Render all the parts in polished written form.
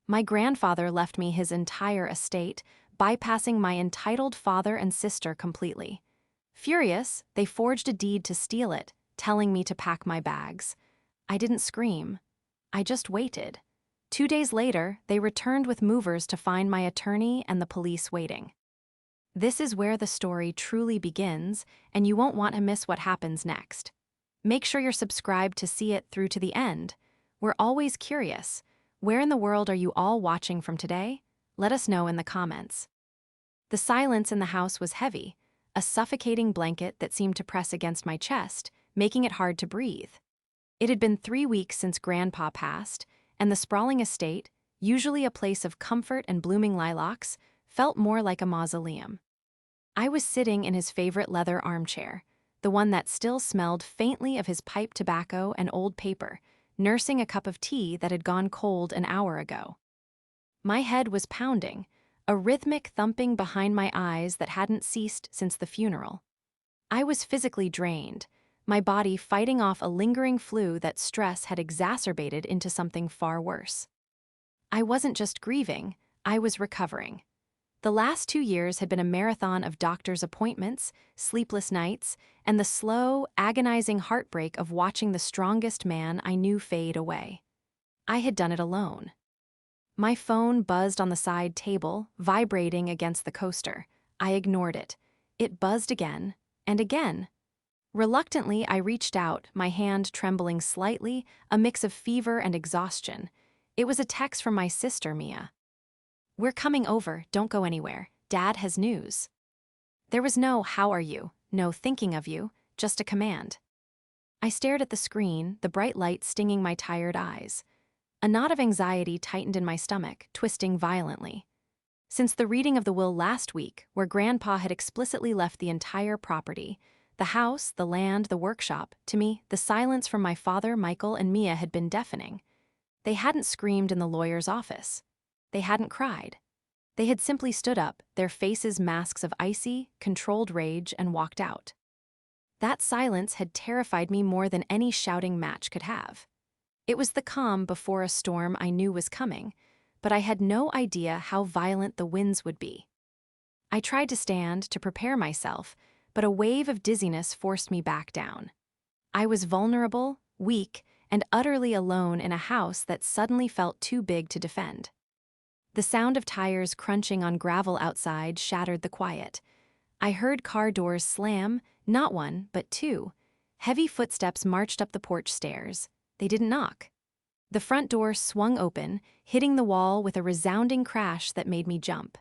My grandfather left me his entire estate, bypassing my entitled father and sister completely. Furious, they forged a deed to steal it, telling me to pack my bags. I didn't scream. I just waited. 2 days later, they returned with movers to find my attorney and the police waiting. This is where the story truly begins, and you won't want to miss what happens next. Make sure you're subscribed to see it through to the end. We're always curious. Where in the world are you all watching from today? Let us know in the comments. The silence in the house was heavy, a suffocating blanket that seemed to press against my chest, making it hard to breathe. It had been 3 weeks since Grandpa passed, and the sprawling estate, usually a place of comfort and blooming lilacs, felt more like a mausoleum. I was sitting in his favorite leather armchair, the one that still smelled faintly of his pipe tobacco and old paper, nursing a cup of tea that had gone cold an hour ago. My head was pounding, a rhythmic thumping behind my eyes that hadn't ceased since the funeral. I was physically drained, my body fighting off a lingering flu that stress had exacerbated into something far worse. I wasn't just grieving, I was recovering. The last 2 years had been a marathon of doctor's appointments, sleepless nights, and the slow, agonizing heartbreak of watching the strongest man I knew fade away. I had done it alone. My phone buzzed on the side table, vibrating against the coaster. I ignored it. It buzzed again, and again. Reluctantly, I reached out, my hand trembling slightly, a mix of fever and exhaustion. It was a text from my sister, Mia. "We're coming over, don't go anywhere. Dad has news." There was no "how are you," no "thinking of you," just a command. I stared at the screen, the bright light stinging my tired eyes. A knot of anxiety tightened in my stomach, twisting violently. Since the reading of the will last week, where Grandpa had explicitly left the entire property, the house, the land, the workshop, to me, the silence from my father, Michael, and Mia had been deafening. They hadn't screamed in the lawyer's office. They hadn't cried. They had simply stood up, their faces masks of icy, controlled rage, and walked out. That silence had terrified me more than any shouting match could have. It was the calm before a storm I knew was coming, but I had no idea how violent the winds would be. I tried to stand, to prepare myself, but a wave of dizziness forced me back down. I was vulnerable, weak, and utterly alone in a house that suddenly felt too big to defend. The sound of tires crunching on gravel outside shattered the quiet. I heard car doors slam, not one, but two. Heavy footsteps marched up the porch stairs. They didn't knock. The front door swung open, hitting the wall with a resounding crash that made me jump.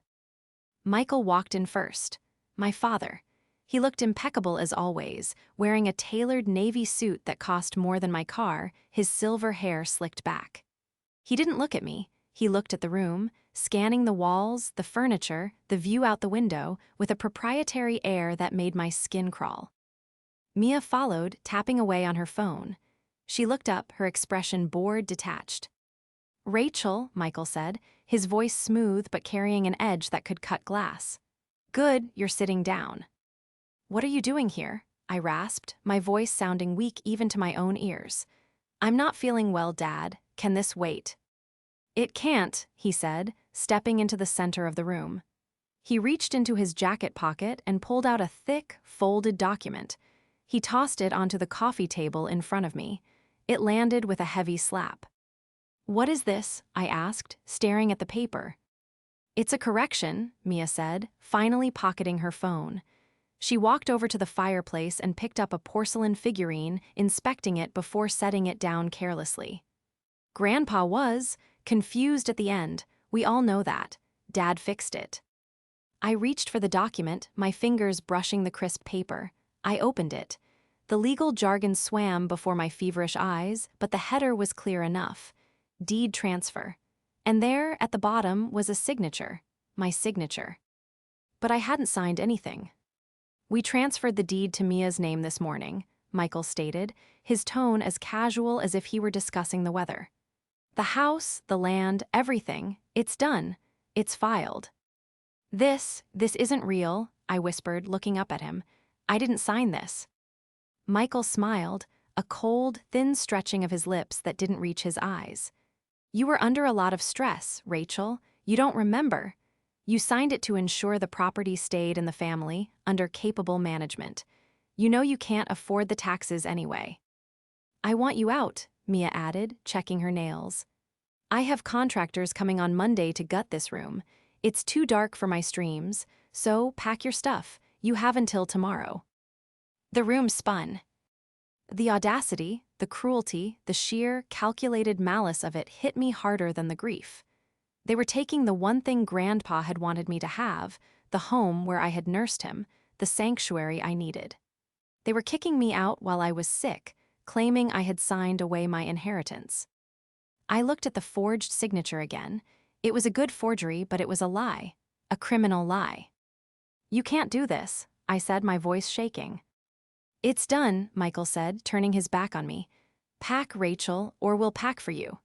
Michael walked in first. My father. He looked impeccable as always, wearing a tailored navy suit that cost more than my car, his silver hair slicked back. He didn't look at me. He looked at the room, scanning the walls, the furniture, the view out the window, with a proprietary air that made my skin crawl. Mia followed, tapping away on her phone. She looked up, her expression bored, detached. "Rachel," Michael said, his voice smooth but carrying an edge that could cut glass. "Good, you're sitting down." "What are you doing here?" I rasped, my voice sounding weak even to my own ears. "I'm not feeling well, Dad. Can this wait?" "It can't," he said, stepping into the center of the room. He reached into his jacket pocket and pulled out a thick, folded document. He tossed it onto the coffee table in front of me. It landed with a heavy slap. "What is this?" I asked, staring at the paper. "It's a correction," Mia said, finally pocketing her phone. She walked over to the fireplace and picked up a porcelain figurine, inspecting it before setting it down carelessly. Grandpa was confused at the end. We all know that. Dad fixed it. I reached for the document, my fingers brushing the crisp paper. I opened it. The legal jargon swam before my feverish eyes, but the header was clear enough. Deed transfer. And there, at the bottom, was a signature. My signature. But I hadn't signed anything. "We transferred the deed to Mia's name this morning," Michael stated, his tone as casual as if he were discussing the weather. "The house, the land, everything, it's done. It's filed." This isn't real," I whispered, looking up at him. "I didn't sign this." Michael smiled, a cold, thin stretching of his lips that didn't reach his eyes. You were under a lot of stress, Rachel. You don't remember. You signed it to ensure the property stayed in the family, under capable management. You know you can't afford the taxes anyway. I want you out, Mia added, checking her nails. I have contractors coming on Monday to gut this room. It's too dark for my streams, so pack your stuff. You have until tomorrow. The room spun. The audacity, the cruelty, the sheer, calculated malice of it hit me harder than the grief. They were taking the one thing Grandpa had wanted me to have, the home where I had nursed him, the sanctuary I needed. They were kicking me out while I was sick, claiming I had signed away my inheritance. I looked at the forged signature again. It was a good forgery, but it was a lie. A criminal lie. You can't do this, I said, my voice shaking. It's done, Michael said, turning his back on me. Pack, Rachel, or we'll pack for you.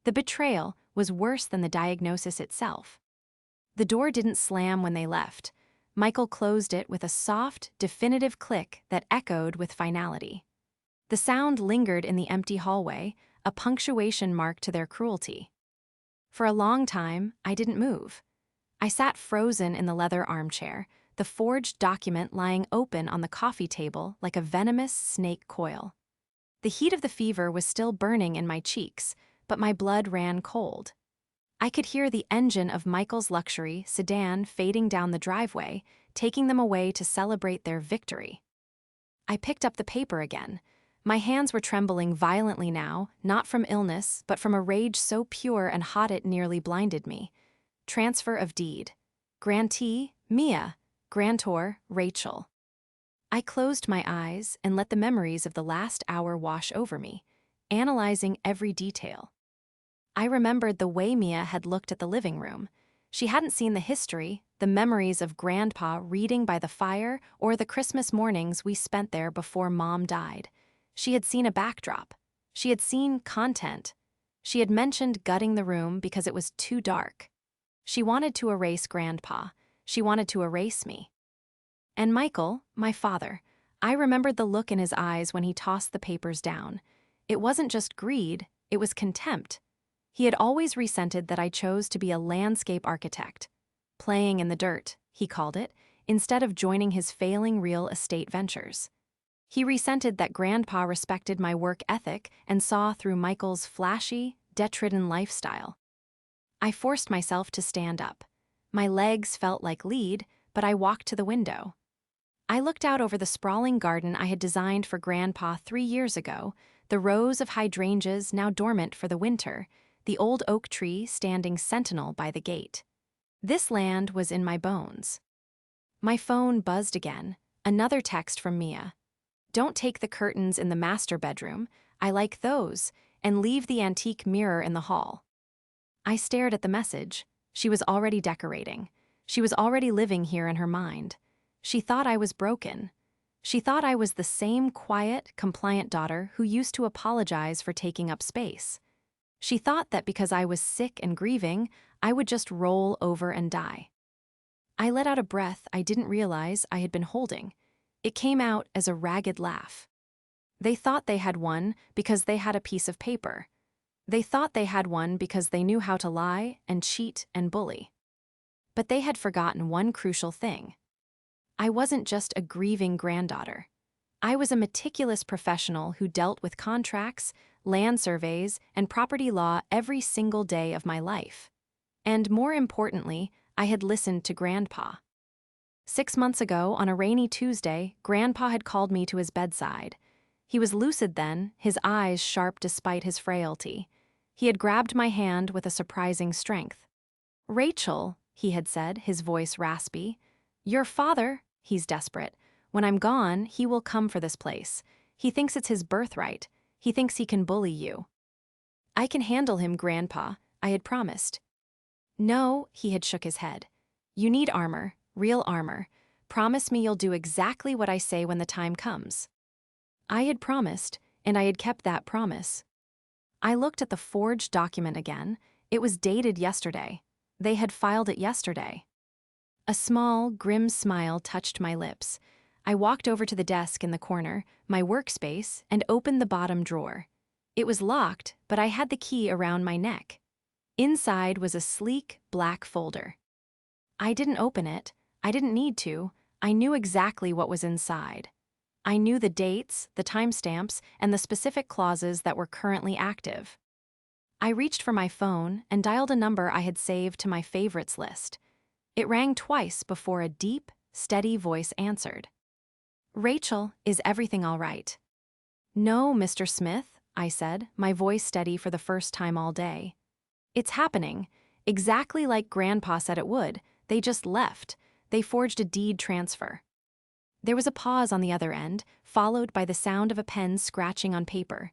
The betrayal was worse than the diagnosis itself. The door didn't slam when they left. Michael closed it with a soft, definitive click that echoed with finality. The sound lingered in the empty hallway, a punctuation mark to their cruelty. For a long time, I didn't move. I sat frozen in the leather armchair, the forged document lying open on the coffee table like a venomous snake coil. The heat of the fever was still burning in my cheeks, but my blood ran cold. I could hear the engine of Michael's luxury sedan fading down the driveway, taking them away to celebrate their victory. I picked up the paper again. My hands were trembling violently now, not from illness, but from a rage so pure and hot it nearly blinded me. Transfer of deed. Grantee, Mia. Grantor, Rachel. I closed my eyes and let the memories of the last hour wash over me, analyzing every detail. I remembered the way Mia had looked at the living room. She hadn't seen the history, the memories of Grandpa reading by the fire, or the Christmas mornings we spent there before Mom died. She had seen a backdrop. She had seen content. She had mentioned gutting the room because it was too dark. She wanted to erase Grandpa. She wanted to erase me. And Michael, my father, I remembered the look in his eyes when he tossed the papers down. It wasn't just greed, it was contempt. He had always resented that I chose to be a landscape architect. Playing in the dirt, he called it, instead of joining his failing real estate ventures. He resented that Grandpa respected my work ethic and saw through Michael's flashy, debt-ridden lifestyle. I forced myself to stand up. My legs felt like lead, but I walked to the window. I looked out over the sprawling garden I had designed for Grandpa 3 years ago, the rows of hydrangeas now dormant for the winter, the old oak tree standing sentinel by the gate. This land was in my bones. My phone buzzed again, another text from Mia. Don't take the curtains in the master bedroom, I like those, and leave the antique mirror in the hall. I stared at the message. She was already decorating. She was already living here in her mind. She thought I was broken. She thought I was the same quiet, compliant daughter who used to apologize for taking up space. She thought that because I was sick and grieving, I would just roll over and die. I let out a breath I didn't realize I had been holding. It came out as a ragged laugh. They thought they had won because they had a piece of paper. They thought they had won because they knew how to lie and cheat and bully. But they had forgotten one crucial thing. I wasn't just a grieving granddaughter. I was a meticulous professional who dealt with contracts, land surveys, and property law every single day of my life. And more importantly, I had listened to Grandpa. 6 months ago, on a rainy Tuesday, Grandpa had called me to his bedside. He was lucid then, his eyes sharp despite his frailty. He had grabbed my hand with a surprising strength. Rachel, he had said, his voice raspy. Your father, he's desperate. When I'm gone, he will come for this place. He thinks it's his birthright. He thinks he can bully you. I can handle him, Grandpa, I had promised. No, he had shook his head. You need armor, real armor. Promise me you'll do exactly what I say when the time comes. I had promised, and I had kept that promise. I looked at the forged document again. It was dated yesterday. They had filed it yesterday. A small, grim smile touched my lips. I walked over to the desk in the corner, my workspace, and opened the bottom drawer. It was locked, but I had the key around my neck. Inside was a sleek, black folder. I didn't open it. I didn't need to. I knew exactly what was inside. I knew the dates, the timestamps, and the specific clauses that were currently active. I reached for my phone and dialed a number I had saved to my favorites list. It rang twice before a deep, steady voice answered. "Rachel, is everything all right?" "No, Mr. Smith," I said, my voice steady for the first time all day. "It's happening. Exactly like Grandpa said it would. They just left. They forged a deed transfer." There was a pause on the other end, followed by the sound of a pen scratching on paper.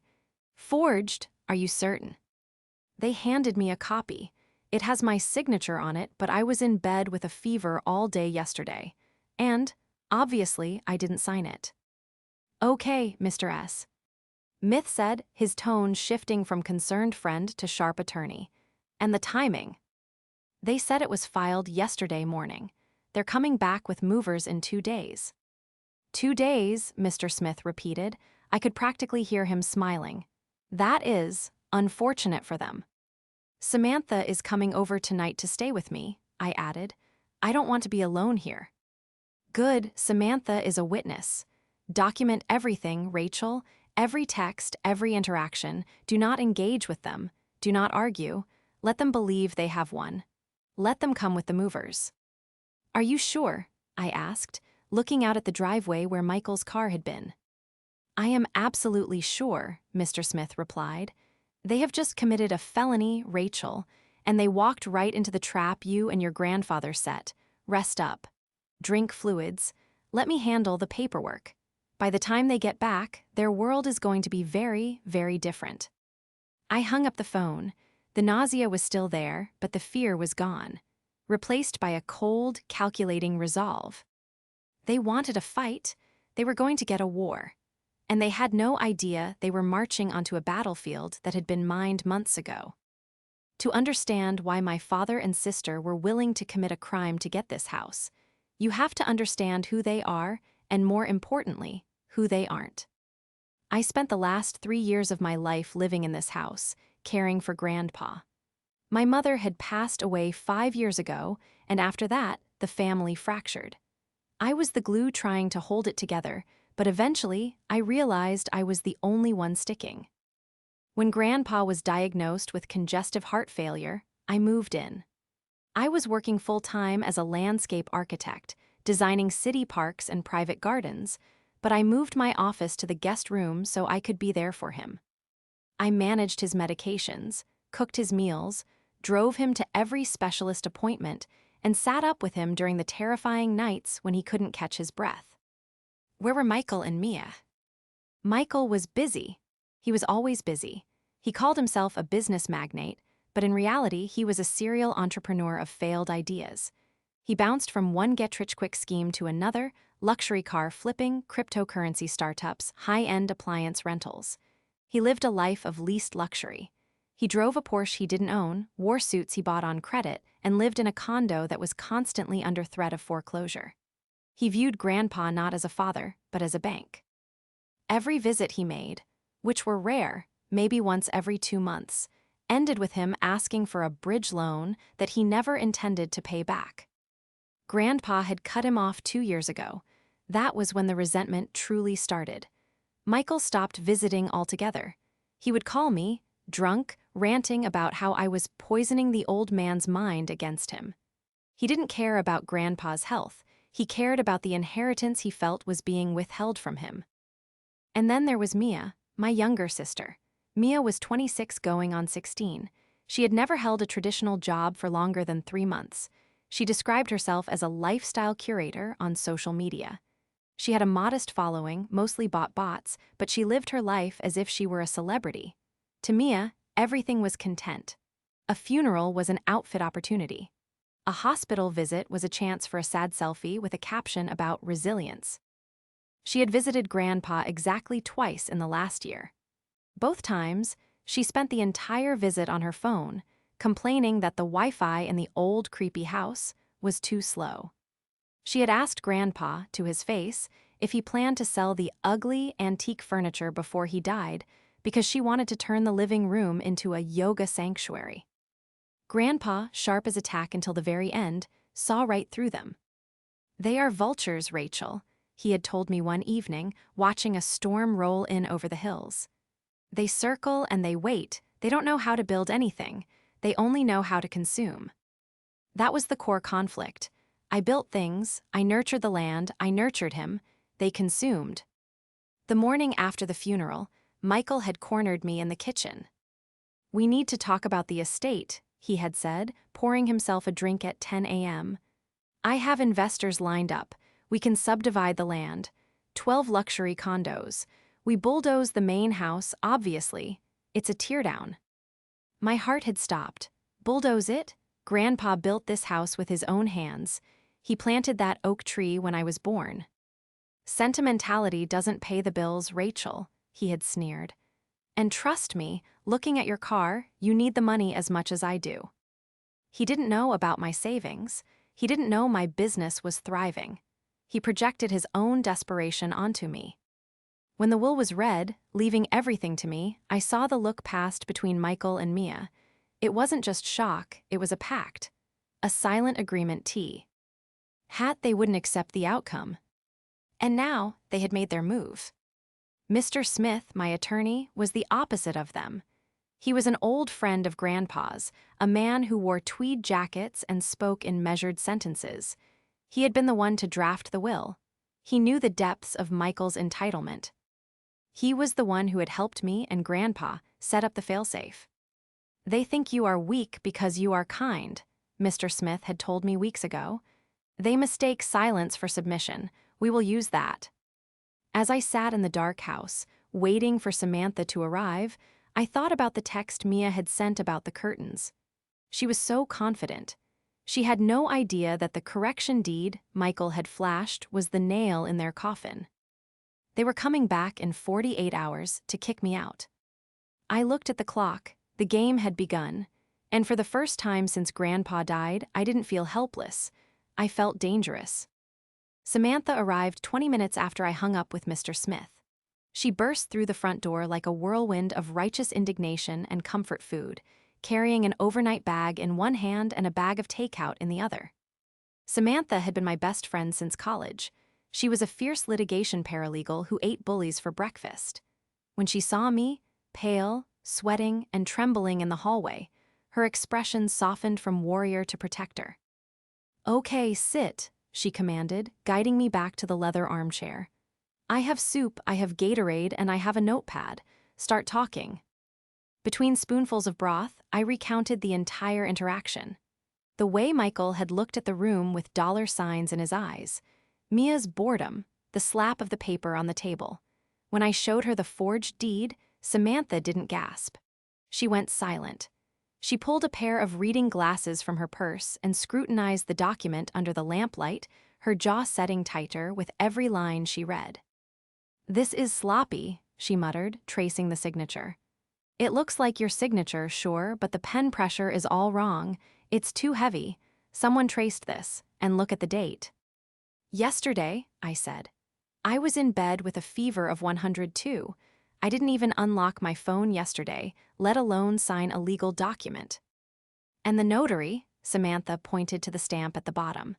"Forged? Are you certain?" They handed me a copy. It has my signature on it, but I was in bed with a fever all day yesterday. And, obviously, I didn't sign it. "Okay, Mr. S." Myth said, his tone shifting from concerned friend to sharp attorney. "And the timing." "They said it was filed yesterday morning. They're coming back with movers in 2 days." "2 days," Mr. Smith repeated. I could practically hear him smiling. "That is unfortunate for them." "Samantha is coming over tonight to stay with me," I added. "I don't want to be alone here." "Good, Samantha is a witness. Document everything, Rachel. Every text, every interaction. Do not engage with them. Do not argue. Let them believe they have won. Let them come with the movers." "Are you sure?" I asked, looking out at the driveway where Michael's car had been. "I am absolutely sure," Mr. Smith replied. "They have just committed a felony, Rachel, and they walked right into the trap you and your grandfather set. Rest up. Drink fluids. Let me handle the paperwork. By the time they get back, their world is going to be very, very different." I hung up the phone. The nausea was still there, but the fear was gone, replaced by a cold, calculating resolve. They wanted a fight. They were going to get a war. And they had no idea they were marching onto a battlefield that had been mined months ago. To understand why my father and sister were willing to commit a crime to get this house, you have to understand who they are, and more importantly, who they aren't. I spent the last 3 years of my life living in this house, caring for Grandpa. My mother had passed away 5 years ago, and after that, the family fractured. I was the glue trying to hold it together, but eventually, I realized I was the only one sticking. When Grandpa was diagnosed with congestive heart failure, I moved in. I was working full-time as a landscape architect, designing city parks and private gardens, but I moved my office to the guest room so I could be there for him. I managed his medications, cooked his meals, drove him to every specialist appointment, and sat up with him during the terrifying nights when he couldn't catch his breath. Where were Michael and Mia? Michael was busy. He was always busy. He called himself a business magnate, but in reality, he was a serial entrepreneur of failed ideas. He bounced from one get-rich-quick scheme to another, luxury car flipping, cryptocurrency startups, high-end appliance rentals. He lived a life of least luxury. He drove a Porsche he didn't own, wore suits he bought on credit, and lived in a condo that was constantly under threat of foreclosure. He viewed Grandpa not as a father, but as a bank. Every visit he made, which were rare, maybe once every 2 months, ended with him asking for a bridge loan that he never intended to pay back. Grandpa had cut him off 2 years ago. That was when the resentment truly started. Michael stopped visiting altogether. He would call me, drunk, ranting about how I was poisoning the old man's mind against him. He didn't care about Grandpa's health. He cared about the inheritance he felt was being withheld from him. And then there was Mia, my younger sister. Mia was 26 going on 16. She had never held a traditional job for longer than 3 months. She described herself as a lifestyle curator on social media. She had a modest following, mostly bought bots, but she lived her life as if she were a celebrity. To Mia, everything was content. A funeral was an outfit opportunity. A hospital visit was a chance for a sad selfie with a caption about resilience. She had visited Grandpa exactly twice in the last year. Both times, she spent the entire visit on her phone, complaining that the Wi-Fi in the old, creepy house was too slow. She had asked Grandpa, to his face, if he planned to sell the ugly, antique furniture before he died, because she wanted to turn the living room into a yoga sanctuary. Grandpa, sharp as a tack until the very end, saw right through them. "They are vultures, Rachel," he had told me one evening, watching a storm roll in over the hills. "They circle and they wait. They don't know how to build anything. They only know how to consume." That was the core conflict. I built things, I nurtured the land, I nurtured him. They consumed. The morning after the funeral, Michael had cornered me in the kitchen. "We need to talk about the estate," he had said, pouring himself a drink at 10 a.m. "I have investors lined up. We can subdivide the land. 12 luxury condos. We bulldoze the main house, obviously. It's a teardown." My heart had stopped. Bulldoze it? Grandpa built this house with his own hands. He planted that oak tree when I was born. "Sentimentality doesn't pay the bills, Rachel," he had sneered. "And trust me, looking at your car, you need the money as much as I do." He didn't know about my savings. He didn't know my business was thriving. He projected his own desperation onto me. When the will was read, leaving everything to me, I saw the look passed between Michael and Mia. It wasn't just shock, it was a pact. A silent agreement they wouldn't accept the outcome. And now, they had made their move. Mr. Smith, my attorney, was the opposite of them. He was an old friend of Grandpa's, a man who wore tweed jackets and spoke in measured sentences. He had been the one to draft the will. He knew the depths of Michael's entitlement. He was the one who had helped me and Grandpa set up the failsafe. "They think you are weak because you are kind," Mr. Smith had told me weeks ago. "They mistake silence for submission. We will use that." As I sat in the dark house, waiting for Samantha to arrive, I thought about the text Mia had sent about the curtains. She was so confident. She had no idea that the correction deed Michael had flashed was the nail in their coffin. They were coming back in 48 hours to kick me out. I looked at the clock. The game had begun, and for the first time since Grandpa died, I didn't feel helpless. I felt dangerous. Samantha arrived 20 minutes after I hung up with Mr. Smith. She burst through the front door like a whirlwind of righteous indignation and comfort food, carrying an overnight bag in one hand and a bag of takeout in the other. Samantha had been my best friend since college. She was a fierce litigation paralegal who ate bullies for breakfast. When she saw me, pale, sweating, and trembling in the hallway, her expression softened from warrior to protector. "Okay, sit," she commanded, guiding me back to the leather armchair. "I have soup, I have Gatorade, and I have a notepad. Start talking." Between spoonfuls of broth, I recounted the entire interaction. The way Michael had looked at the room with dollar signs in his eyes. Mia's boredom, the slap of the paper on the table. When I showed her the forged deed, Samantha didn't gasp. She went silent. She pulled a pair of reading glasses from her purse and scrutinized the document under the lamplight, her jaw setting tighter with every line she read. "This is sloppy," she muttered, tracing the signature. "It looks like your signature, sure, but the pen pressure is all wrong. It's too heavy. Someone traced this, and look at the date." "Yesterday," I said. "I was in bed with a fever of 102. I didn't even unlock my phone yesterday, let alone sign a legal document." "And the notary," Samantha pointed to the stamp at the bottom.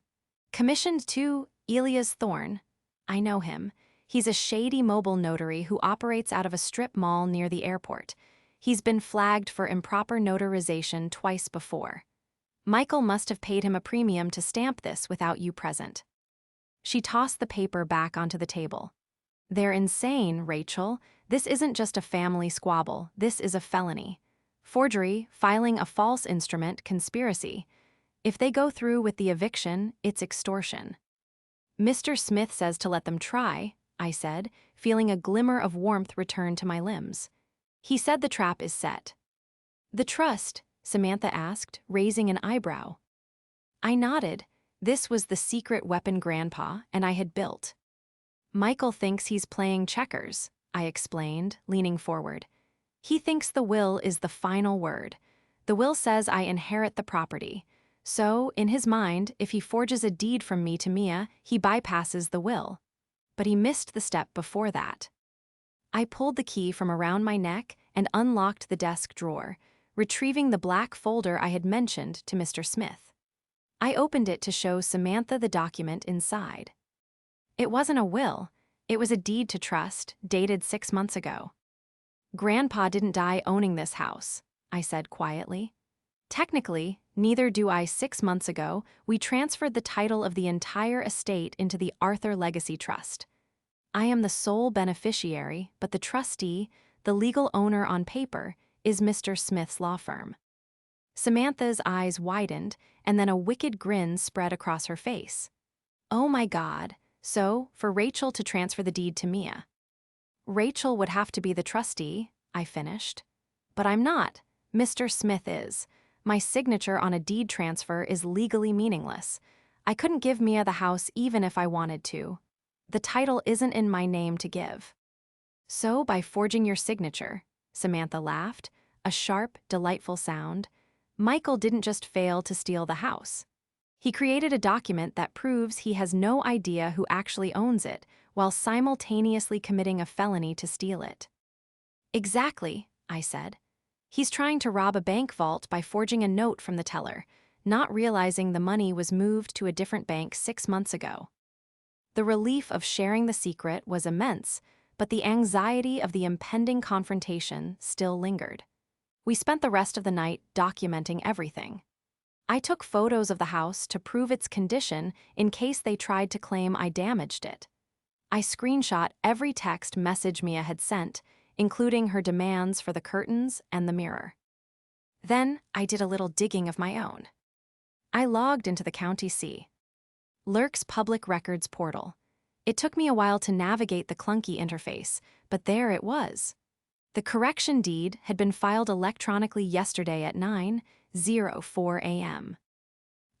"Commissioned to Elias Thorne. I know him. He's a shady mobile notary who operates out of a strip mall near the airport. He's been flagged for improper notarization twice before. Michael must have paid him a premium to stamp this without you present." She tossed the paper back onto the table. "They're insane, Rachel. This isn't just a family squabble. This is a felony. Forgery, filing a false instrument, conspiracy. If they go through with the eviction, it's extortion." "Mr. Smith says to let them try," I said, feeling a glimmer of warmth return to my limbs. "He said the trap is set." "The trust?" Samantha asked, raising an eyebrow. I nodded. This was the secret weapon Grandpa and I had built. "Michael thinks he's playing checkers," I explained, leaning forward. "He thinks the will is the final word. The will says I inherit the property. So, in his mind, if he forges a deed from me to Mia, he bypasses the will. But he missed the step before that." I pulled the key from around my neck and unlocked the desk drawer, retrieving the black folder I had mentioned to Mr. Smith. I opened it to show Samantha the document inside. It wasn't a will, it was a deed to trust, dated 6 months ago. Grandpa didn't die owning this house, I said quietly. Technically, neither do I. 6 months ago, we transferred the title of the entire estate into the Arthur Legacy Trust. I am the sole beneficiary, but the trustee, the legal owner on paper, is Mr. Smith's law firm. Samantha's eyes widened, and then a wicked grin spread across her face. Oh my God, so, for Rachel to transfer the deed to Mia. Rachel would have to be the trustee, I finished. But I'm not. Mr. Smith is. My signature on a deed transfer is legally meaningless. I couldn't give Mia the house even if I wanted to. The title isn't in my name to give. So, by forging your signature, Samantha laughed, a sharp, delightful sound, Michael didn't just fail to steal the house. He created a document that proves he has no idea who actually owns it, while simultaneously committing a felony to steal it. Exactly, I said. He's trying to rob a bank vault by forging a note from the teller, not realizing the money was moved to a different bank 6 months ago. The relief of sharing the secret was immense, but the anxiety of the impending confrontation still lingered. We spent the rest of the night documenting everything. I took photos of the house to prove its condition in case they tried to claim I damaged it. I screenshot every text message Mia had sent, including her demands for the curtains and the mirror. Then I did a little digging of my own. I logged into the County Clerk's Public Records portal. It took me a while to navigate the clunky interface, but there it was. The correction deed had been filed electronically yesterday at 9:04 a.m.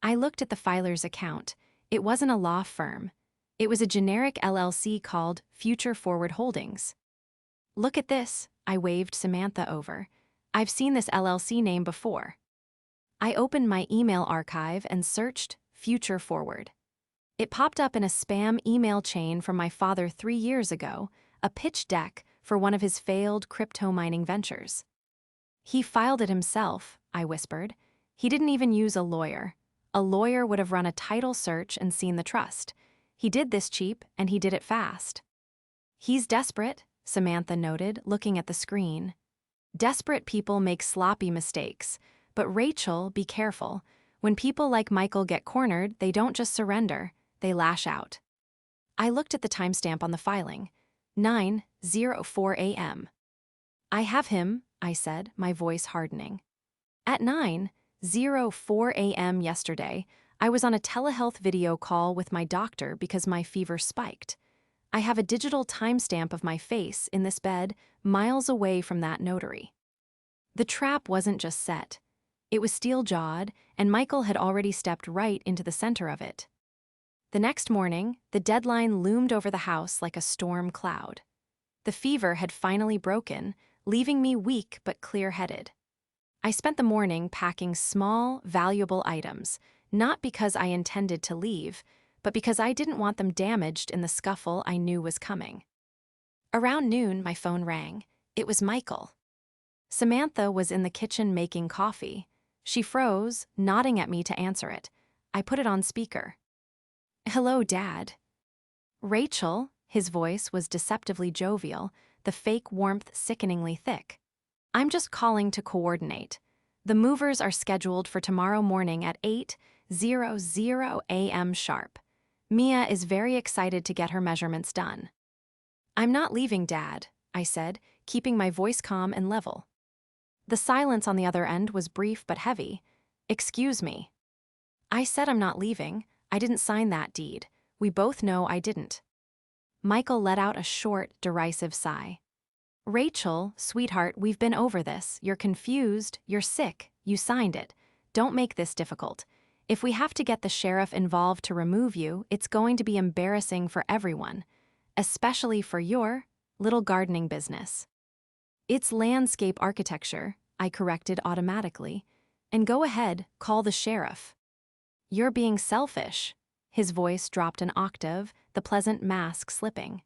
I looked at the filer's account. It wasn't a law firm. It was a generic LLC called Future Forward Holdings. Look at this, I waved Samantha over. I've seen this LLC name before. I opened my email archive and searched Future Forward. It popped up in a spam email chain from my father 3 years ago, a pitch deck for one of his failed crypto mining ventures. He filed it himself, I whispered. He didn't even use a lawyer. A lawyer would have run a title search and seen the trust. He did this cheap, and he did it fast. He's desperate, Samantha noted, looking at the screen. Desperate people make sloppy mistakes, but Rachel, be careful. When people like Michael get cornered, they don't just surrender, they lash out. I looked at the timestamp on the filing. 9:04 a.m. I have him, I said, my voice hardening. At 9:04 a.m. yesterday, I was on a telehealth video call with my doctor because my fever spiked. I have a digital timestamp of my face in this bed, miles away from that notary. The trap wasn't just set. It was steel-jawed, and Michael had already stepped right into the center of it. The next morning, the deadline loomed over the house like a storm cloud. The fever had finally broken, leaving me weak but clear-headed. I spent the morning packing small, valuable items, not because I intended to leave, but because I didn't want them damaged in the scuffle I knew was coming. Around noon, my phone rang. It was Michael. Samantha was in the kitchen making coffee. She froze, nodding at me to answer it. I put it on speaker. Hello, Dad. Rachel, his voice was deceptively jovial, the fake warmth sickeningly thick. I'm just calling to coordinate. The movers are scheduled for tomorrow morning at 8:00 a.m. sharp. Mia is very excited to get her measurements done. I'm not leaving, Dad, I said, keeping my voice calm and level. The silence on the other end was brief but heavy. Excuse me. I said I'm not leaving. I didn't sign that deed. We both know I didn't. Michael let out a short, derisive sigh. Rachel, sweetheart, we've been over this. You're confused, you're sick, you signed it. Don't make this difficult. If we have to get the sheriff involved to remove you, it's going to be embarrassing for everyone, especially for your little gardening business. It's landscape architecture, I corrected automatically. And go ahead, call the sheriff. You're being selfish. His voice dropped an octave, the pleasant mask slipping.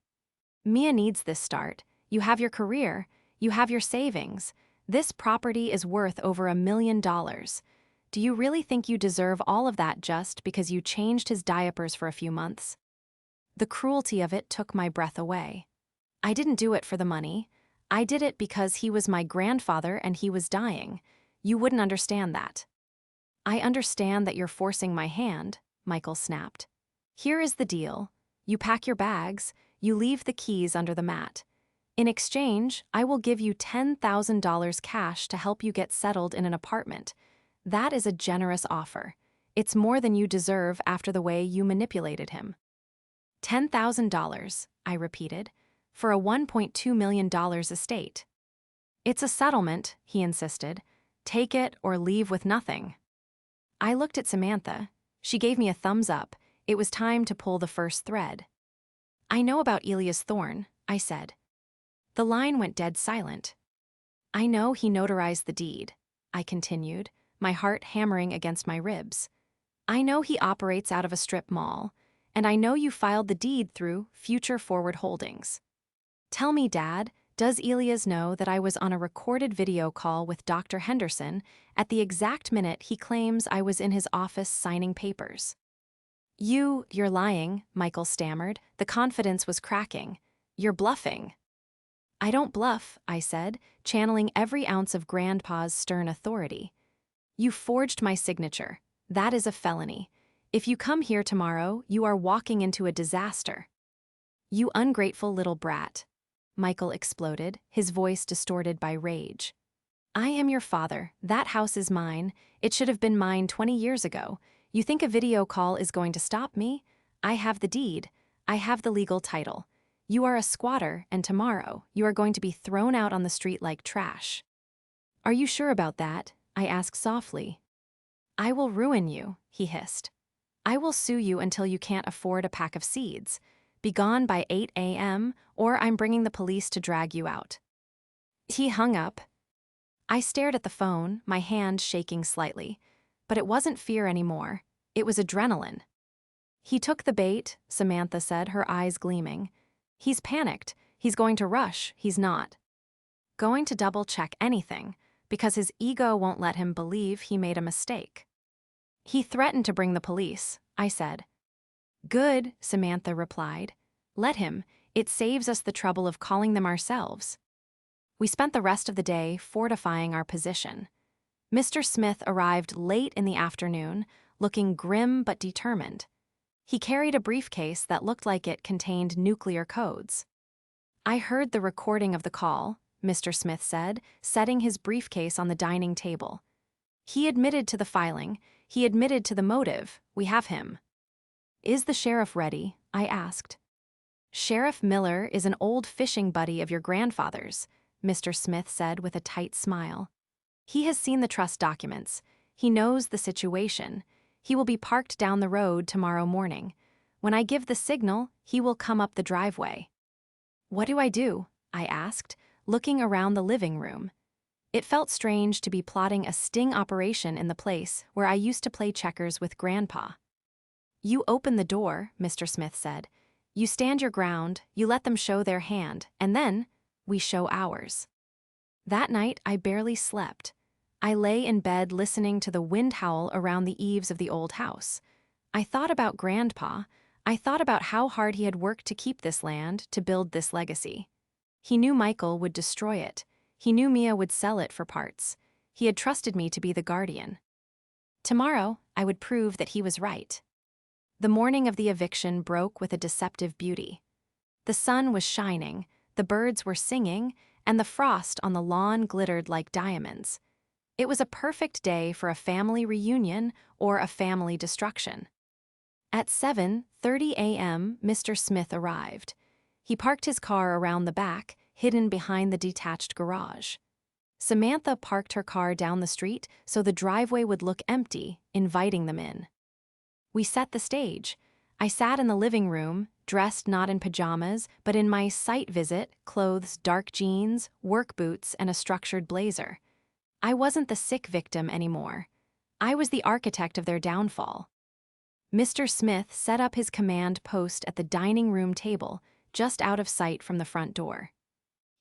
Mia needs this start. You have your career. You have your savings. This property is worth over $1 million. Do you really think you deserve all of that just because you changed his diapers for a few months? The cruelty of it took my breath away. I didn't do it for the money. I did it because he was my grandfather and he was dying. You wouldn't understand that. I understand that you're forcing my hand, Michael snapped. Here is the deal. You pack your bags, you leave the keys under the mat. In exchange, I will give you $10,000 cash to help you get settled in an apartment. That is a generous offer. It's more than you deserve after the way you manipulated him. $10,000, I repeated, for a $1.2 million estate. It's a settlement, he insisted. Take it or leave with nothing. I looked at Samantha. She gave me a thumbs up. It was time to pull the first thread. I know about Elias Thorne, I said. The line went dead silent. I know he notarized the deed, I continued, my heart hammering against my ribs. I know he operates out of a strip mall, and I know you filed the deed through Future Forward Holdings. Tell me, Dad, does Elias know that I was on a recorded video call with Dr. Henderson at the exact minute he claims I was in his office signing papers? You're lying, Michael stammered. The confidence was cracking. You're bluffing. I don't bluff, I said, channeling every ounce of Grandpa's stern authority. You forged my signature. That is a felony. If you come here tomorrow, you are walking into a disaster. You ungrateful little brat, Michael exploded, his voice distorted by rage. I am your father. That house is mine. It should have been mine 20 years ago. You think a video call is going to stop me? I have the deed. I have the legal title. You are a squatter, and tomorrow you are going to be thrown out on the street like trash. Are you sure about that? I asked softly. I will ruin you, he hissed. I will sue you until you can't afford a pack of seeds. Be gone by 8 a.m., or I'm bringing the police to drag you out. He hung up. I stared at the phone, my hand shaking slightly. But it wasn't fear anymore. It was adrenaline. He took the bait, Samantha said, her eyes gleaming. He's panicked. He's going to rush. He's not going to double-check anything, because his ego won't let him believe he made a mistake. He threatened to bring the police, I said. Good, Samantha replied. Let him. It saves us the trouble of calling them ourselves. We spent the rest of the day fortifying our position. Mr. Smith arrived late in the afternoon, looking grim but determined. He carried a briefcase that looked like it contained nuclear codes. I heard the recording of the call, Mr. Smith said, setting his briefcase on the dining table. He admitted to the filing. He admitted to the motive. We have him. Is the sheriff ready? I asked. Sheriff Miller is an old fishing buddy of your grandfather's, Mr. Smith said with a tight smile. He has seen the trust documents. He knows the situation. He will be parked down the road tomorrow morning. When I give the signal, he will come up the driveway. What do I do? I asked, looking around the living room. It felt strange to be plotting a sting operation in the place where I used to play checkers with Grandpa. You open the door, Mr. Smith said. You stand your ground, you let them show their hand, and then we show ours. That night, I barely slept. I lay in bed listening to the wind howl around the eaves of the old house. I thought about Grandpa. I thought about how hard he had worked to keep this land, to build this legacy. He knew Michael would destroy it. He knew Mia would sell it for parts. He had trusted me to be the guardian. Tomorrow, I would prove that he was right. The morning of the eviction broke with a deceptive beauty. The sun was shining, the birds were singing, and the frost on the lawn glittered like diamonds. It was a perfect day for a family reunion or a family destruction. At 7:30 a.m., Mr. Smith arrived. He parked his car around the back, hidden behind the detached garage. Samantha parked her car down the street so the driveway would look empty, inviting them in. We set the stage. I sat in the living room, dressed not in pajamas, but in my site visit clothes, dark jeans, work boots, and a structured blazer. I wasn't the sick victim anymore. I was the architect of their downfall. Mr. Smith set up his command post at the dining room table, just out of sight from the front door.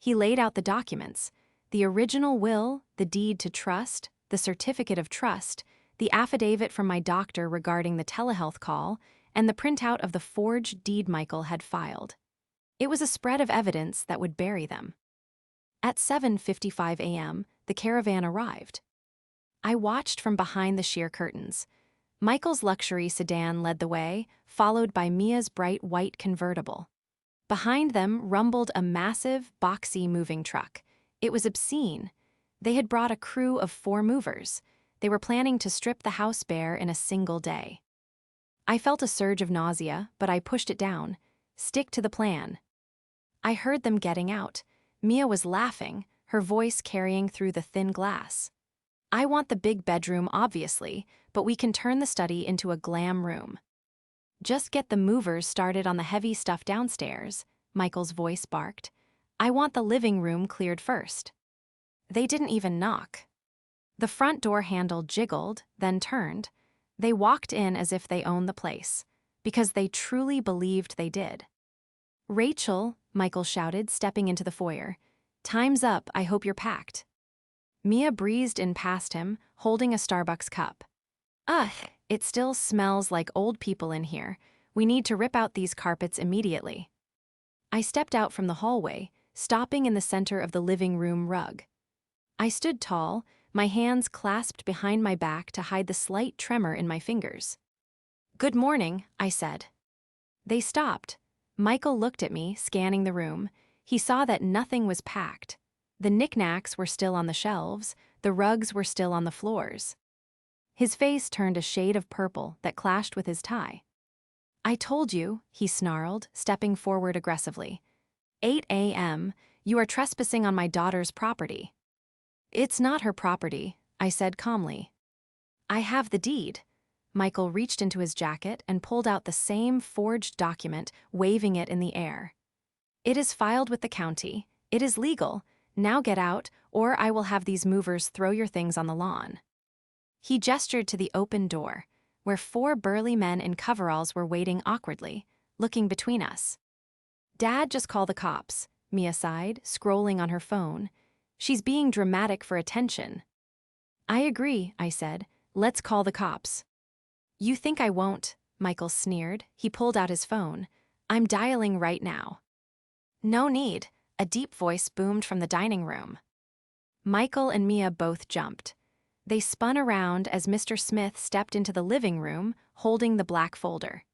He laid out the documents: the original will, the deed to trust, the certificate of trust, the affidavit from my doctor regarding the telehealth call, and the printout of the forged deed Michael had filed. It was a spread of evidence that would bury them. At 7:55 a.m., the caravan arrived. I watched from behind the sheer curtains. Michael's luxury sedan led the way, followed by Mia's bright white convertible. Behind them rumbled a massive, boxy moving truck. It was obscene. They had brought a crew of 4 movers. They were planning to strip the house bare in a single day. I felt a surge of nausea, but I pushed it down. Stick to the plan. I heard them getting out. Mia was laughing, her voice carrying through the thin glass. I want the big bedroom, obviously, but we can turn the study into a glam room. Just get the movers started on the heavy stuff downstairs, Michael's voice barked. I want the living room cleared first. They didn't even knock. The front door handle jiggled, then turned. They walked in as if they owned the place, because they truly believed they did. Rachel, Michael shouted, stepping into the foyer. Time's up, I hope you're packed. Mia breezed in past him, holding a Starbucks cup. Ugh, it still smells like old people in here. We need to rip out these carpets immediately. I stepped out from the hallway, stopping in the center of the living room rug. I stood tall, my hands clasped behind my back to hide the slight tremor in my fingers. Good morning, I said. They stopped. Michael looked at me, scanning the room. He saw that nothing was packed. The knickknacks were still on the shelves, the rugs were still on the floors. His face turned a shade of purple that clashed with his tie. I told you, he snarled, stepping forward aggressively. 8 a.m., you are trespassing on my daughter's property. It's not her property, I said calmly. I have the deed. Michael reached into his jacket and pulled out the same forged document, waving it in the air. It is filed with the county. It is legal. Now get out, or I will have these movers throw your things on the lawn. He gestured to the open door, where 4 burly men in coveralls were waiting awkwardly, looking between us. Dad, just call the cops, Mia sighed, scrolling on her phone. She's being dramatic for attention. I agree, I said. Let's call the cops. You think I won't? Michael sneered. He pulled out his phone. I'm dialing right now. No need, a deep voice boomed from the dining room. Michael and Mia both jumped. They spun around as Mr. Smith stepped into the living room, holding the black folder.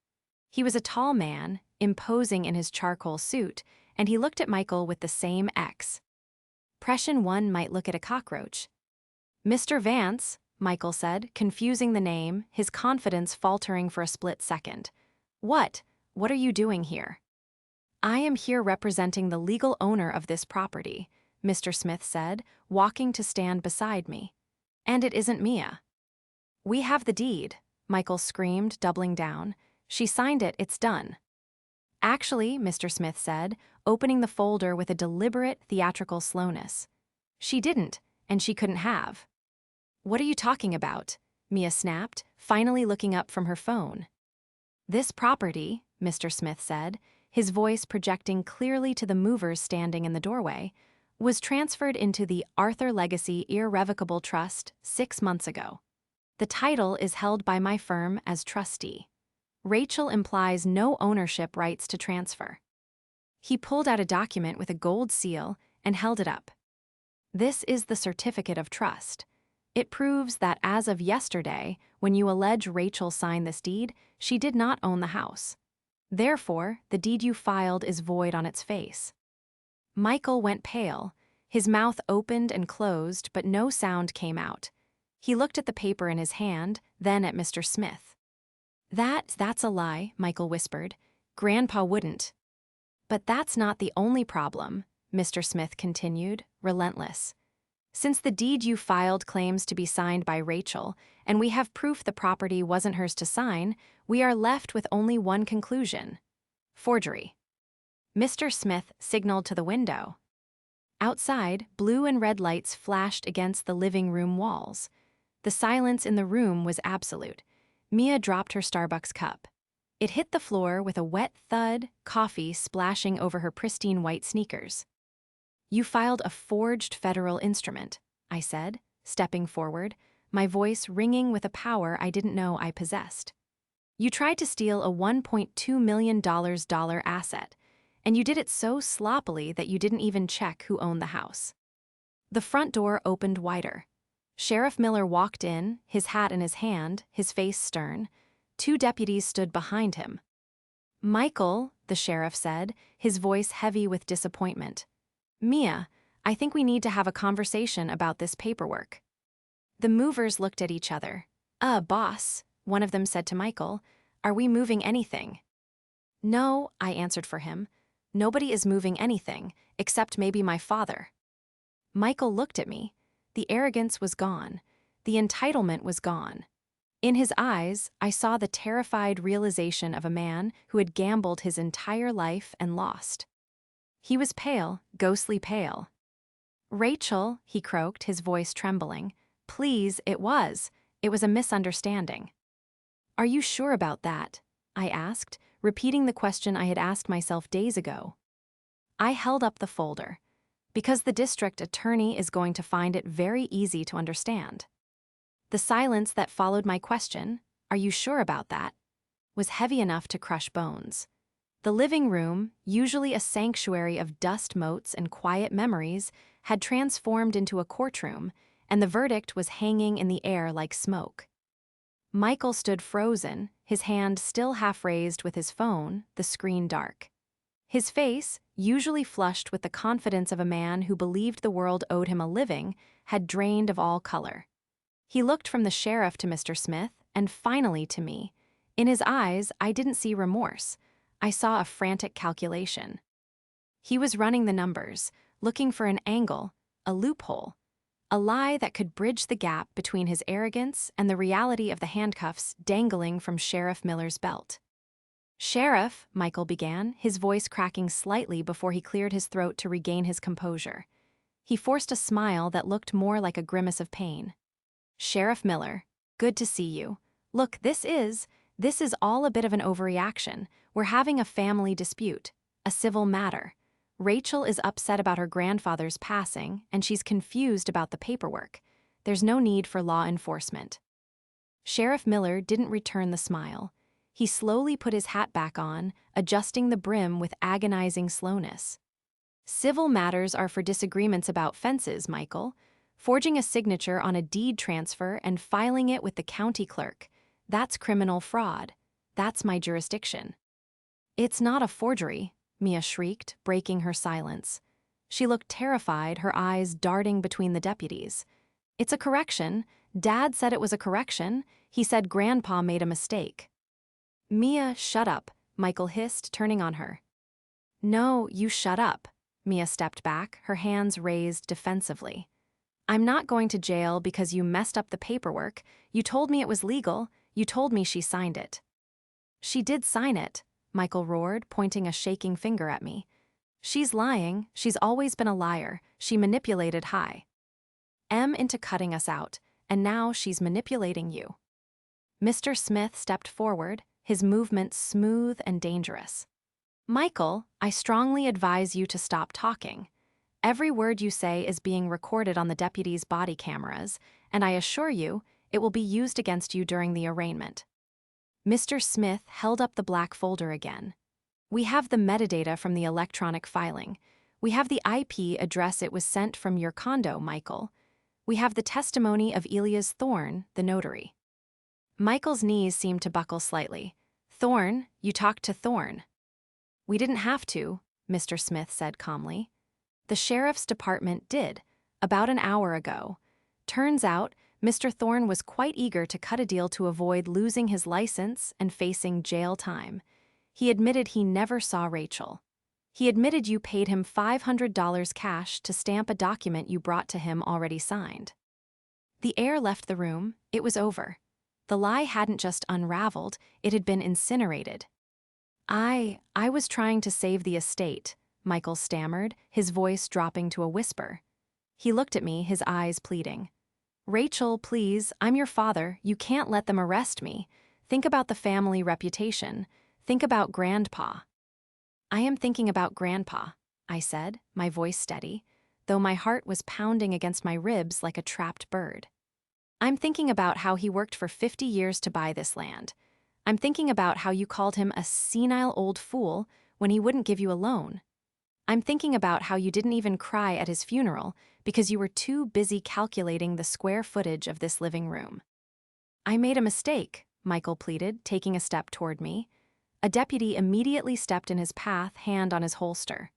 He was a tall man, imposing in his charcoal suit, and he looked at Michael with the same X. Pression one might look at a cockroach. Mr. Vance, Michael said, confusing the name, his confidence faltering for a split second. What are you doing here? I am here representing the legal owner of this property, Mr. Smith said, walking to stand beside me. And it isn't Mia. We have the deed, Michael screamed, doubling down. She signed it, it's done. Actually, Mr. Smith said, opening the folder with a deliberate, theatrical slowness. She didn't, and she couldn't have. What are you talking about? Mia snapped, finally looking up from her phone. This property, Mr. Smith said, his voice projecting clearly to the movers standing in the doorway, was transferred into the Arthur Legacy Irrevocable Trust 6 months ago. The title is held by my firm as trustee. Rachel implies no ownership rights to transfer. He pulled out a document with a gold seal and held it up. This is the certificate of trust. It proves that as of yesterday, when you allege Rachel signed this deed, she did not own the house. Therefore, the deed you filed is void on its face. Michael went pale. His mouth opened and closed, but no sound came out. He looked at the paper in his hand, then at Mr. Smith. That's a lie, Michael whispered. Grandpa wouldn't. But that's not the only problem, Mr. Smith continued, relentless. Since the deed you filed claims to be signed by Rachel, and we have proof the property wasn't hers to sign, we are left with only one conclusion: forgery. Mr. Smith signaled to the window. Outside, blue and red lights flashed against the living room walls. The silence in the room was absolute. Mia dropped her Starbucks cup. It hit the floor with a wet thud, coffee splashing over her pristine white sneakers. You filed a forged federal instrument, I said, stepping forward, my voice ringing with a power I didn't know I possessed. You tried to steal a $1.2 million asset, and you did it so sloppily that you didn't even check who owned the house. The front door opened wider. Sheriff Miller walked in, his hat in his hand, his face stern. 2 deputies stood behind him. Michael, the sheriff said, his voice heavy with disappointment. Mia, I think we need to have a conversation about this paperwork. The movers looked at each other. Boss, one of them said to Michael, are we moving anything? No, I answered for him. Nobody is moving anything, except maybe my father. Michael looked at me. The arrogance was gone. The entitlement was gone. In his eyes, I saw the terrified realization of a man who had gambled his entire life and lost. He was pale, ghostly pale. Rachel, he croaked, his voice trembling. Please, it was a misunderstanding. Are you sure about that? I asked, repeating the question I had asked myself days ago. I held up the folder. Because the district attorney is going to find it very easy to understand. The silence that followed my question, are you sure about that, was heavy enough to crush bones. The living room, usually a sanctuary of dust motes and quiet memories, had transformed into a courtroom, and the verdict was hanging in the air like smoke. Michael stood frozen, his hand still half raised with his phone, the screen dark. His face, usually flushed with the confidence of a man who believed the world owed him a living, had drained of all color. He looked from the sheriff to Mr. Smith, and finally to me. In his eyes, I didn't see remorse. I saw a frantic calculation. He was running the numbers, looking for an angle, a loophole, a lie that could bridge the gap between his arrogance and the reality of the handcuffs dangling from Sheriff Miller's belt. Sheriff, Michael began, his voice cracking slightly before he cleared his throat to regain his composure. He forced a smile that looked more like a grimace of pain. Sheriff Miller, good to see you. Look, this is all a bit of an overreaction. We're having a family dispute, a civil matter. Rachel is upset about her grandfather's passing, and she's confused about the paperwork. There's no need for law enforcement. Sheriff Miller didn't return the smile. He slowly put his hat back on, adjusting the brim with agonizing slowness. Civil matters are for disagreements about fences, Michael. Forging a signature on a deed transfer and filing it with the county clerk. That's criminal fraud. That's my jurisdiction. It's not a forgery, Mia shrieked, breaking her silence. She looked terrified, her eyes darting between the deputies. It's a correction. Dad said it was a correction. He said Grandpa made a mistake. Mia, shut up, Michael hissed, turning on her. No, you shut up. Mia stepped back, her hands raised defensively. I'm not going to jail because you messed up the paperwork. You told me it was legal. You told me she signed it. She did sign it, Michael roared, pointing a shaking finger at me. She's lying. She's always been a liar. She manipulated into cutting us out, and now she's manipulating you. Mr. Smith stepped forward, his movements smooth and dangerous. Michael, I strongly advise you to stop talking. Every word you say is being recorded on the deputy's body cameras, and I assure you, it will be used against you during the arraignment. Mr. Smith held up the black folder again. We have the metadata from the electronic filing. We have the IP address it was sent from your condo, Michael. We have the testimony of Elias Thorne, the notary. Michael's knees seemed to buckle slightly. Thorne, you talked to Thorne. We didn't have to, Mr. Smith said calmly. The sheriff's department did, about an hour ago. Turns out, Mr. Thorne was quite eager to cut a deal to avoid losing his license and facing jail time. He admitted he never saw Rachel. He admitted you paid him $500 cash to stamp a document you brought to him already signed. The air left the room. It was over. The lie hadn't just unraveled, it had been incinerated. I was trying to save the estate, Michael stammered, his voice dropping to a whisper. He looked at me, his eyes pleading. Rachel, please, I'm your father. You can't let them arrest me. Think about the family reputation. Think about Grandpa. I am thinking about Grandpa, I said, my voice steady. though my heart was pounding against my ribs like a trapped bird. I'm thinking about how he worked for 50 years to buy this land. I'm thinking about how you called him a senile old fool when he wouldn't give you a loan. I'm thinking about how you didn't even cry at his funeral because you were too busy calculating the square footage of this living room. I made a mistake, Michael pleaded, taking a step toward me. A deputy immediately stepped in his path, hand on his holster.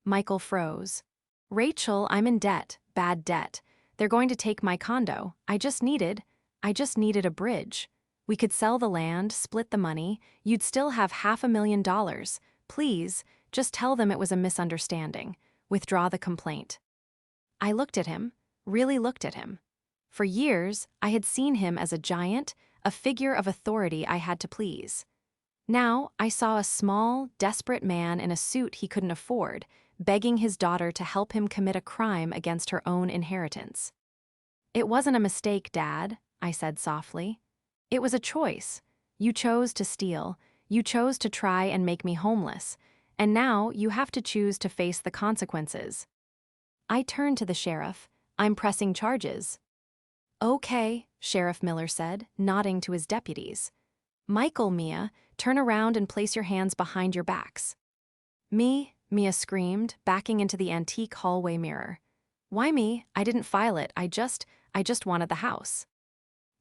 Michael froze. Rachel, I'm in debt, bad debt. They're going to take my condo. I just needed a bridge. We could sell the land, split the money. You'd still have $500,000. Please, just tell them it was a misunderstanding. Withdraw the complaint. I looked at him, really looked at him. For years, I had seen him as a giant, a figure of authority I had to please. Now, I saw a small, desperate man in a suit he couldn't afford, begging his daughter to help him commit a crime against her own inheritance. It wasn't a mistake, Dad, I said softly. It was a choice. You chose to steal. You chose to try and make me homeless. And now you have to choose to face the consequences. I turned to the sheriff. I'm pressing charges. Okay, Sheriff Miller said, nodding to his deputies. Michael, Mia, turn around and place your hands behind your backs. Me? Mia screamed, backing into the antique hallway mirror. Why me? I didn't file it. I just wanted the house.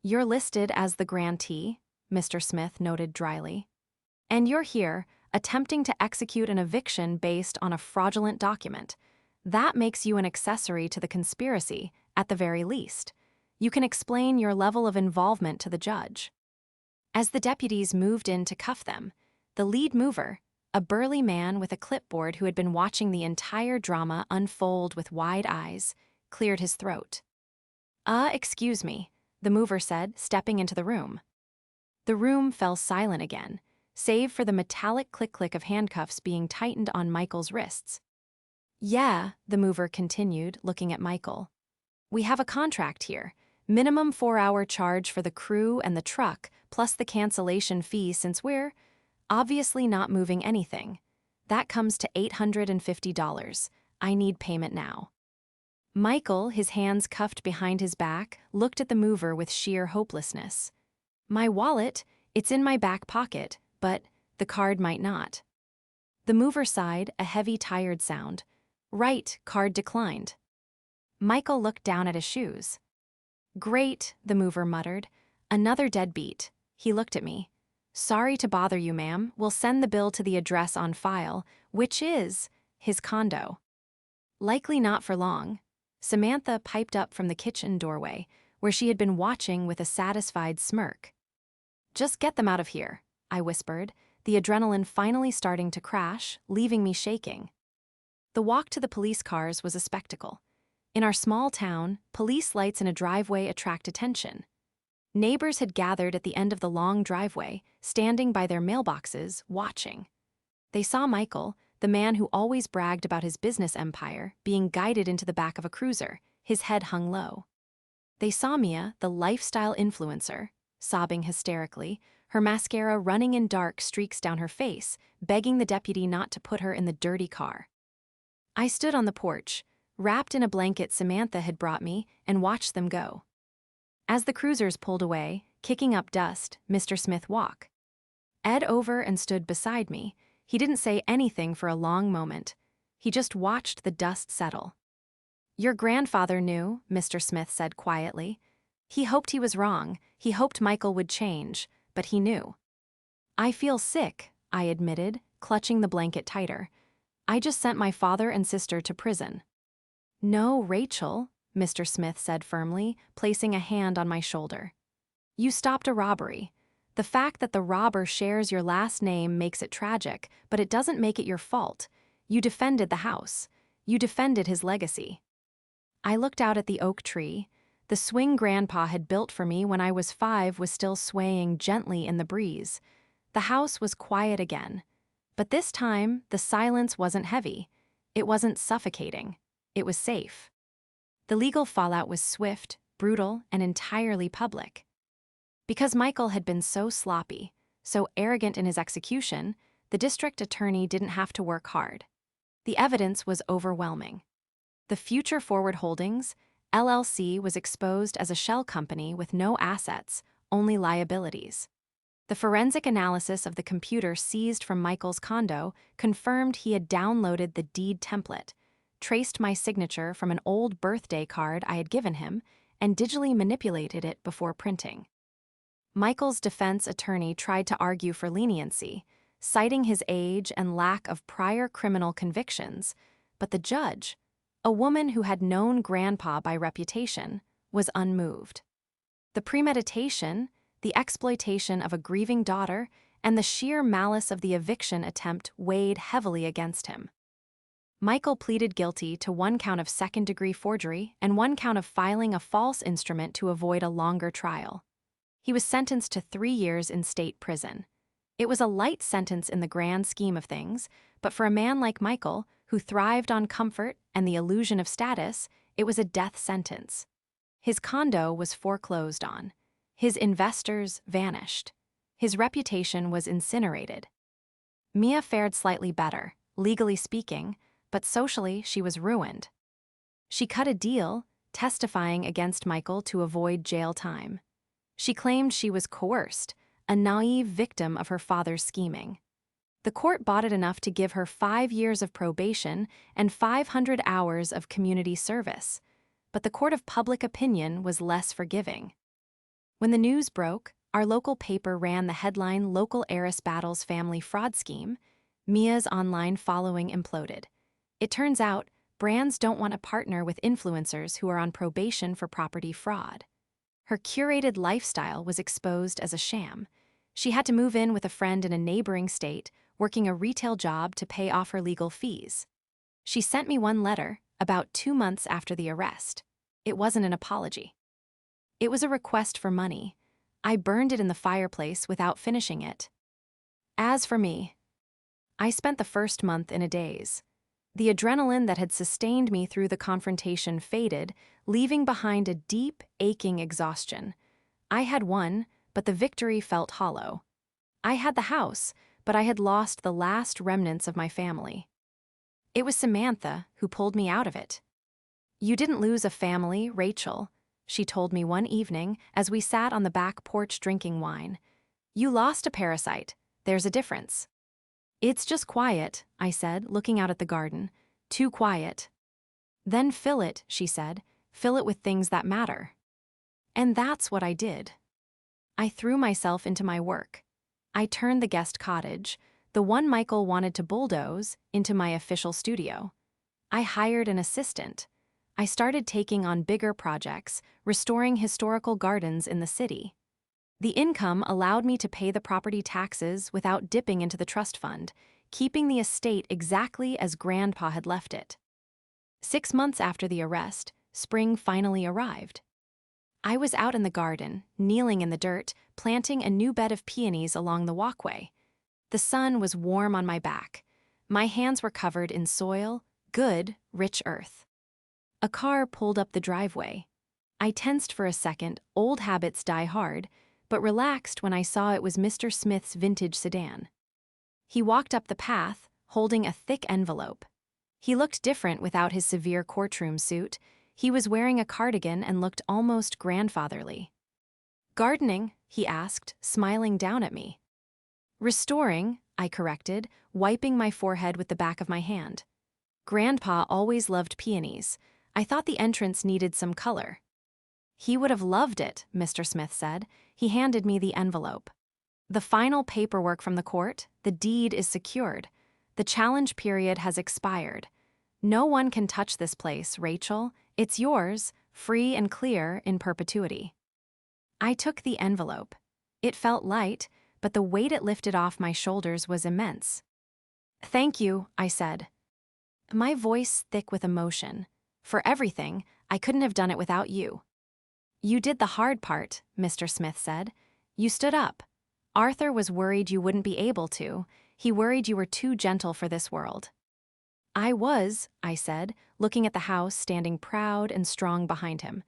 You're listed as the grantee, Mr. Smith noted dryly. And you're here, attempting to execute an eviction based on a fraudulent document. That makes you an accessory to the conspiracy, at the very least. You can explain your level of involvement to the judge. As the deputies moved in to cuff them, the lead mover, a burly man with a clipboard who had been watching the entire drama unfold with wide eyes, cleared his throat. Excuse me, the mover said, stepping into the room. The room fell silent again, save for the metallic click-click of handcuffs being tightened on Michael's wrists. Yeah, the mover continued, looking at Michael. We have a contract here. Minimum 4-hour charge for the crew and the truck, plus the cancellation fee since we're obviously not moving anything. That comes to $850. I need payment now. Michael, his hands cuffed behind his back, looked at the mover with sheer hopelessness. My wallet, it's in my back pocket, but the card might not. The mover sighed, a heavy, tired sound. Right, card declined. Michael looked down at his shoes. Great, the mover muttered. Another deadbeat. He looked at me. Sorry to bother you, ma'am. We'll send the bill to the address on file, which is his condo. Likely not for long. Samantha piped up from the kitchen doorway, where she had been watching with a satisfied smirk. Just get them out of here, I whispered, the adrenaline finally starting to crash, leaving me shaking. The walk to the police cars was a spectacle. In our small town, police lights in a driveway attract attention. Neighbors had gathered at the end of the long driveway, standing by their mailboxes, watching. They saw Michael, the man who always bragged about his business empire, being guided into the back of a cruiser, his head hung low. They saw Mia, the lifestyle influencer, sobbing hysterically, her mascara running in dark streaks down her face, begging the deputy not to put her in the dirty car. I stood on the porch, wrapped in a blanket Samantha had brought me, and watched them go. As the cruisers pulled away, kicking up dust, Mr. Smith walked. Ed over and stood beside me. He didn't say anything for a long moment. He just watched the dust settle. Your grandfather knew, Mr. Smith said quietly. He hoped he was wrong. He hoped Michael would change, but he knew. I feel sick, I admitted, clutching the blanket tighter. I just sent my father and sister to prison. No, Rachel, Mr. Smith said firmly, placing a hand on my shoulder. You stopped a robbery. The fact that the robber shares your last name makes it tragic, but it doesn't make it your fault. You defended the house. You defended his legacy. I looked out at the oak tree. The swing Grandpa had built for me when I was 5 was still swaying gently in the breeze. The house was quiet again. But this time, the silence wasn't heavy. It wasn't suffocating. It was safe. The legal fallout was swift, brutal, and entirely public. Because Michael had been so sloppy, so arrogant in his execution, the district attorney didn't have to work hard. The evidence was overwhelming. The Future Forward Holdings, LLC, was exposed as a shell company with no assets, only liabilities. The forensic analysis of the computer seized from Michael's condo confirmed he had downloaded the deed template, traced my signature from an old birthday card I had given him, and digitally manipulated it before printing. Michael's defense attorney tried to argue for leniency, citing his age and lack of prior criminal convictions, but the judge, a woman who had known Grandpa by reputation, was unmoved. The premeditation, the exploitation of a grieving daughter, and the sheer malice of the eviction attempt weighed heavily against him. Michael pleaded guilty to 1 count of second-degree forgery and 1 count of filing a false instrument to avoid a longer trial. He was sentenced to 3 years in state prison. It was a light sentence in the grand scheme of things, but for a man like Michael, who thrived on comfort and the illusion of status, it was a death sentence. His condo was foreclosed on. His investors vanished. His reputation was incinerated. Mia fared slightly better, legally speaking, but socially she was ruined. She cut a deal, testifying against Michael to avoid jail time. She claimed she was coerced, a naive victim of her father's scheming. The court bought it enough to give her 5 years of probation and 500 hours of community service, but the court of public opinion was less forgiving. When the news broke, our local paper ran the headline "Local Heiress Battles Family Fraud Scheme." Mia's online following imploded. It turns out, brands don't want to partner with influencers who are on probation for property fraud. Her curated lifestyle was exposed as a sham. She had to move in with a friend in a neighboring state, working a retail job to pay off her legal fees. She sent me one letter, about 2 months after the arrest. It wasn't an apology. It was a request for money. I burned it in the fireplace without finishing it. As for me, I spent the first month in a daze. The adrenaline that had sustained me through the confrontation faded, leaving behind a deep, aching exhaustion. I had won, but the victory felt hollow. I had the house, but I had lost the last remnants of my family. It was Samantha who pulled me out of it. "You didn't lose a family, Rachel," she told me one evening as we sat on the back porch drinking wine. "You lost a parasite. There's a difference." "It's just quiet," I said, looking out at the garden. "Too quiet." "Then fill it," she said. "Fill it with things that matter." And that's what I did. I threw myself into my work. I turned the guest cottage, the one Michael wanted to bulldoze, into my official studio. I hired an assistant. I started taking on bigger projects, restoring historical gardens in the city. The income allowed me to pay the property taxes without dipping into the trust fund, keeping the estate exactly as Grandpa had left it. 6 months after the arrest, spring finally arrived. I was out in the garden, kneeling in the dirt, planting a new bed of peonies along the walkway. The sun was warm on my back. My hands were covered in soil, good, rich earth. A car pulled up the driveway. I tensed for a second, old habits die hard, but relaxed when I saw it was Mr. Smith's vintage sedan. He walked up the path, holding a thick envelope. He looked different without his severe courtroom suit. He was wearing a cardigan and looked almost grandfatherly. "Gardening?" he asked, smiling down at me. "Restoring," I corrected, wiping my forehead with the back of my hand. Grandpa always loved peonies. I thought the entrance needed some color. "He would have loved it," Mr. Smith said. He handed me the envelope. "The final paperwork from the court, the deed is secured. The challenge period has expired. No one can touch this place, Rachel. It's yours, free and clear in perpetuity." I took the envelope. It felt light, but the weight it lifted off my shoulders was immense. "Thank you," I said, my voice thick with emotion. "For everything, I couldn't have done it without you." "You did the hard part," Mr. Smith said. "You stood up. Arthur was worried you wouldn't be able to. He worried you were too gentle for this world." "I was," I said, looking at the house standing proud and strong behind him.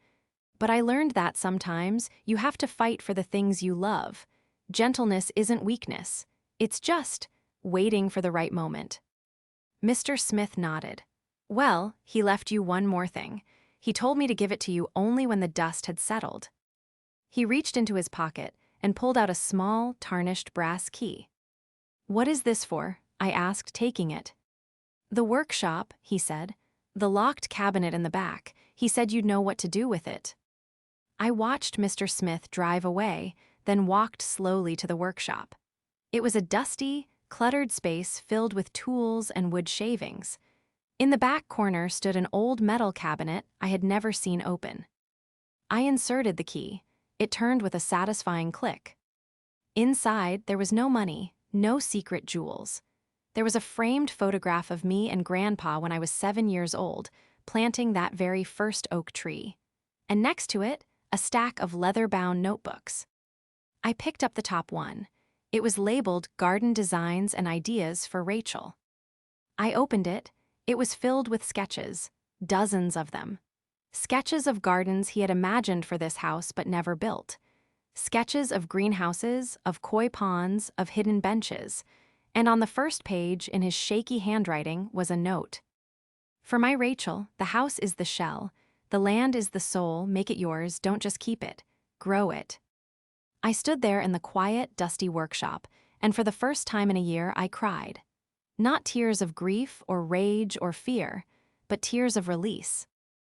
"But I learned that sometimes you have to fight for the things you love. Gentleness isn't weakness. It's just waiting for the right moment." Mr. Smith nodded. Well, he left you one more thing. He told me to give it to you only when the dust had settled. He reached into his pocket and pulled out a small, tarnished brass key. What is this for? I asked, taking it. The workshop, he said. The locked cabinet in the back. He said you'd know what to do with it. I watched Mr. Smith drive away, then walked slowly to the workshop. It was a dusty, cluttered space filled with tools and wood shavings. In the back corner stood an old metal cabinet I had never seen open. I inserted the key. It turned with a satisfying click. Inside, there was no money, no secret jewels. There was a framed photograph of me and Grandpa when I was 7 years old, planting that very first oak tree. And next to it, a stack of leather-bound notebooks. I picked up the top one. It was labeled Garden Designs and Ideas for Rachel. I opened it. It was filled with sketches, dozens of them. Sketches of gardens he had imagined for this house but never built. Sketches of greenhouses, of koi ponds, of hidden benches. And on the first page, in his shaky handwriting, was a note. For my Rachel, the house is the shell. The land is the soul. Make it yours. Don't just keep it. Grow it. I stood there in the quiet, dusty workshop, and for the first time in a year, I cried. Not tears of grief or rage or fear, but tears of release.